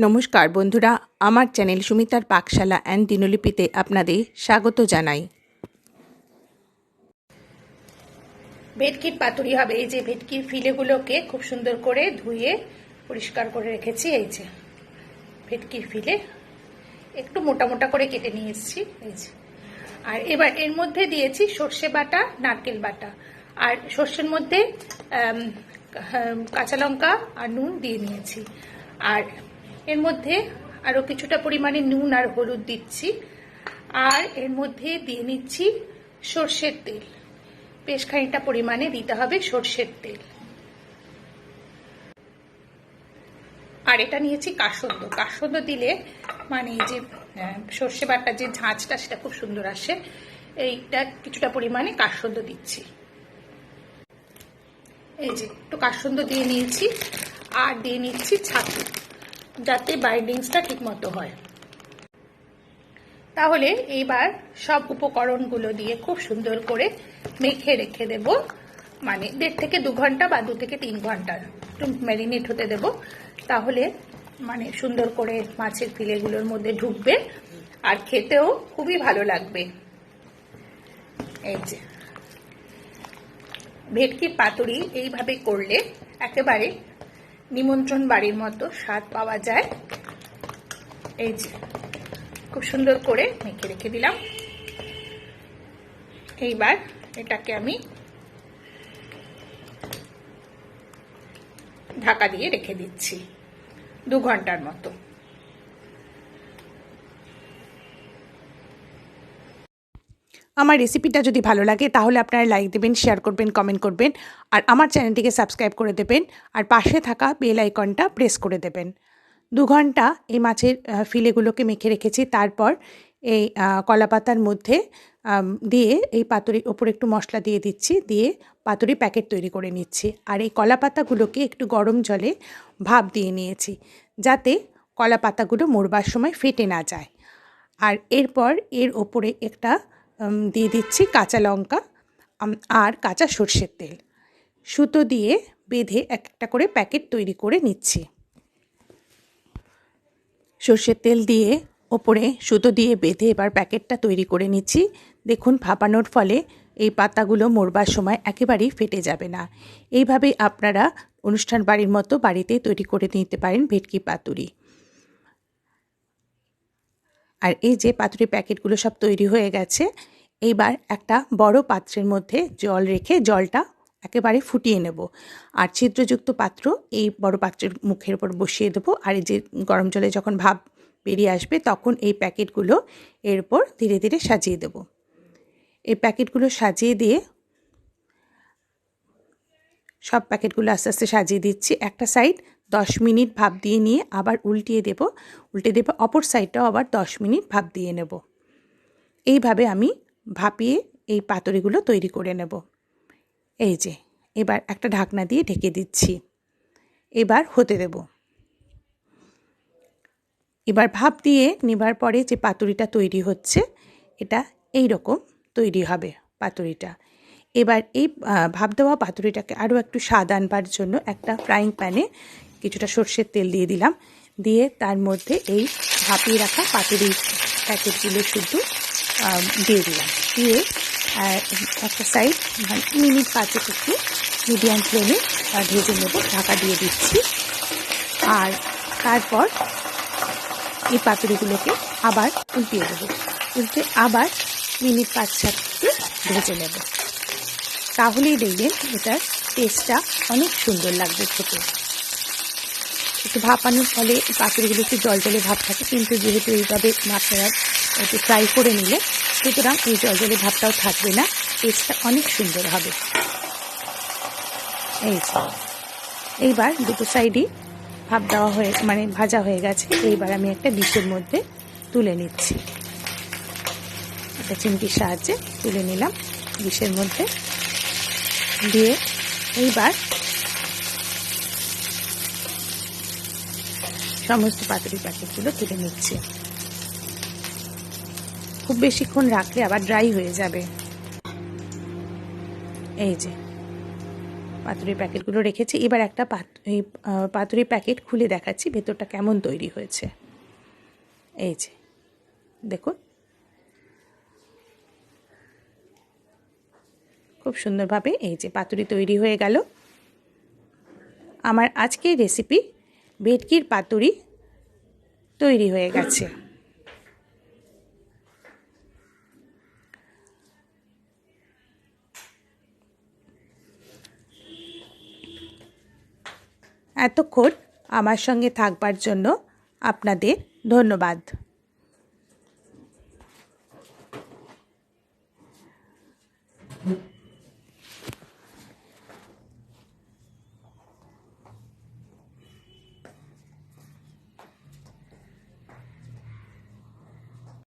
নমস্কার বন্ধুরা, আমার চ্যানেল সুমিতার পাকশালা অ্যান্ড দিনলিপিতে আপনাদের স্বাগত জানাই। ভেটকির পাতুরি হবে। এই যে ভেটকির ফিলেগুলোকে খুব সুন্দর করে ধুয়ে পরিষ্কার করে রেখেছি। এই যে ভেটকির ফিলে একটু মোটা মোটা করে কেটে নিয়ে এসেছি। এই যে, আর এবার এর মধ্যে দিয়েছি সর্ষে বাটা, নারকেল বাটা, আর সর্ষের মধ্যে কাঁচা লঙ্কা আর নুন দিয়ে নিয়েছি। আর এর মধ্যে আরও কিছুটা পরিমাণে নুন আর হলুদ দিচ্ছি। আর এর মধ্যে দিয়ে নিচ্ছি সর্ষের তেল। বেশ খানিকটা পরিমাণে দিতে হবে সর্ষের তেল। আর এটা নিয়েছি কাসন্দ। কাসন্দ দিলে মানে এই যে সর্ষে বাটার যে ঝাঁঝটা সেটা খুব সুন্দর আসে। এইটা কিছুটা পরিমাণে কাসন্দ দিচ্ছি। এই যে একটু কাসন্দ দিয়ে নিয়েছি। আর দিয়ে নিচ্ছি ছাতু, যাতে বাইন্ডিংসটা ঠিক মতো হয়। তাহলে এইবার সব উপকরণগুলো দিয়ে খুব সুন্দর করে মেখে রেখে দেব, মানে 1.5 থেকে 2 ঘন্টা বা 2 থেকে 3 ঘন্টা একটু ম্যারিনেট হতে দেব। তাহলে মানে সুন্দর করে মাছের ফিলেগুলোর মধ্যে ঢুকবে আর খেতেও খুবই ভালো লাগবে। এই যে ভেটকির পাতুরি এইভাবে করলে একেবারে নিমন্ত্রণ বাড়ির মতো স্বাদ পাওয়া যায়। এই যে খুব সুন্দর করে মেখে রেখে দিলাম। এইবার এটাকে আমি ঢাকা দিয়ে রেখে দিচ্ছি 2 ঘন্টার মতো। আমার রেসিপিটা যদি ভালো লাগে তাহলে আপনারা লাইক দেবেন, শেয়ার করবেন, কমেন্ট করবেন, আর আমার চ্যানেলটিকে সাবস্ক্রাইব করে দেবেন, আর পাশে থাকা বেল আইকনটা প্রেস করে দেবেন। 2 ঘন্টা এই মাছের ফিলেগুলোকে মেখে রেখেছি। তারপর এই কলাপাতার মধ্যে দিয়ে এই পাতুরির ওপর একটু মশলা দিয়ে দিচ্ছি, দিয়ে পাতুরি প্যাকেট তৈরি করে নিচ্ছি। আর এই কলাপাতাগুলোকে একটু গরম জলে ভাপ দিয়ে নিয়েছি, যাতে কলাপাতাগুলো মোড়বার সময় ফেটে না যায়। আর এরপর এর ওপরে একটা দিয়ে দিচ্ছি কাঁচা লঙ্কা আর কাঁচা সর্ষের তেল। সুতো দিয়ে বেঁধে একটা করে প্যাকেট তৈরি করে নিচ্ছি। সর্ষের তেল দিয়ে ওপরে সুতো দিয়ে বেঁধে এবার প্যাকেটটা তৈরি করে নিচ্ছি। দেখুন, ভাপানোর ফলে এই পাতাগুলো মোড়বার সময় একেবারেই ফেটে যাবে না। এইভাবেই আপনারা অনুষ্ঠান বাড়ির মতো বাড়িতে তৈরি করে নিতে পারেন ভেটকি পাতুরি। আর এই যে পাতুরি প্যাকেটগুলো সব তৈরি হয়ে গেছে। এইবার একটা বড় পাত্রের মধ্যে জল রেখে জলটা একেবারে ফুটিয়ে নেব। আর ছিদ্রযুক্ত পাত্র এই বড় পাত্রের মুখের উপর বসিয়ে দেবো। আর এই যে গরম জলে যখন ভাপ বেরিয়ে আসবে তখন এই প্যাকেটগুলো এর উপর ধীরে ধীরে সাজিয়ে দেব। এই প্যাকেটগুলো সাজিয়ে দিয়ে সব প্যাকেটগুলো আস্তে আস্তে সাজিয়ে দিচ্ছি। একটা সাইড 10 মিনিট ভাপ দিয়ে নিয়ে আবার উল্টে দেব। অপর সাইডটাও আবার 10 মিনিট ভাপ দিয়ে নেব। এইভাবে আমি ভাপিয়ে এই পাতুরিগুলো তৈরি করে নেব। এই যে এবার একটা ঢাকনা দিয়ে ঢেকে দিচ্ছি। এবার হতে দেব। এবার ভাপ দিয়ে নেবার পরে যে পাতুরিটা তৈরি হচ্ছে, এটা এই রকম তৈরি হবে পাতুরিটা। এবার এই ভাপ দেওয়া পাতুরিটাকে আরও একটু স্বাদ আনবার জন্য একটা ফ্রাইং প্যানে কিছুটা সর্ষের তেল দিয়ে দিলাম। দিয়ে তার মধ্যে এই ভাপিয়ে রাখা পাতুরির প্যাকেটগুলো শুধু দিয়ে দিলাম। দিয়ে একটা সাইড মিনিট 5 একটু মিডিয়াম ফ্লেমে ভেজে নেব। ঢাকা দিয়ে দিচ্ছি। আর তারপর এই পাতুরিগুলোকে আবার উল্টিয়ে দেবো। উল্টে আবার মিনিট 5-7 ভেজে নেব। তাহলেই দেখবেন এটার টেস্টটা অনেক সুন্দর লাগবে খেতে। একটু ভাপানোর ফলে পাতুরিগুলো একটু জল জলে ভাব থাকে, কিন্তু যেহেতু এইভাবে আপনারা একটু ফ্রাই করে নিলে সুতরাং এই জল জলে ভাবটাও থাকবে না, টেস্টটা অনেক সুন্দর হবে। এইবার দুটো সাইডই ভাপ দেওয়া হয়ে মানে ভাজা হয়ে গেছে। এইবার আমি একটা ডিশের মধ্যে তুলে নিচ্ছি। একটা চিমটির সাহায্যে তুলে নিলাম ডিশের মধ্যে দিয়ে। এইবার সমস্ত পাতুরি প্যাকেটগুলো তুলে নিচ্ছি। খুব বেশিক্ষণ রাখলে আবার ড্রাই হয়ে যাবে। এই যে পাতুরির প্যাকেটগুলো রেখেছি। এবার একটা পাতুরির প্যাকেট খুলে দেখাচ্ছি ভেতরটা কেমন তৈরি হয়েছে। এই যে দেখুন, খুব সুন্দরভাবে এই যে পাতুরি তৈরি হয়ে গেল। আমার আজকের রেসিপি ভেটকির পাতুরি তৈরি হয়ে গেছে। এতক্ষণ আমার সঙ্গে থাকবার জন্য আপনাদের ধন্যবাদ।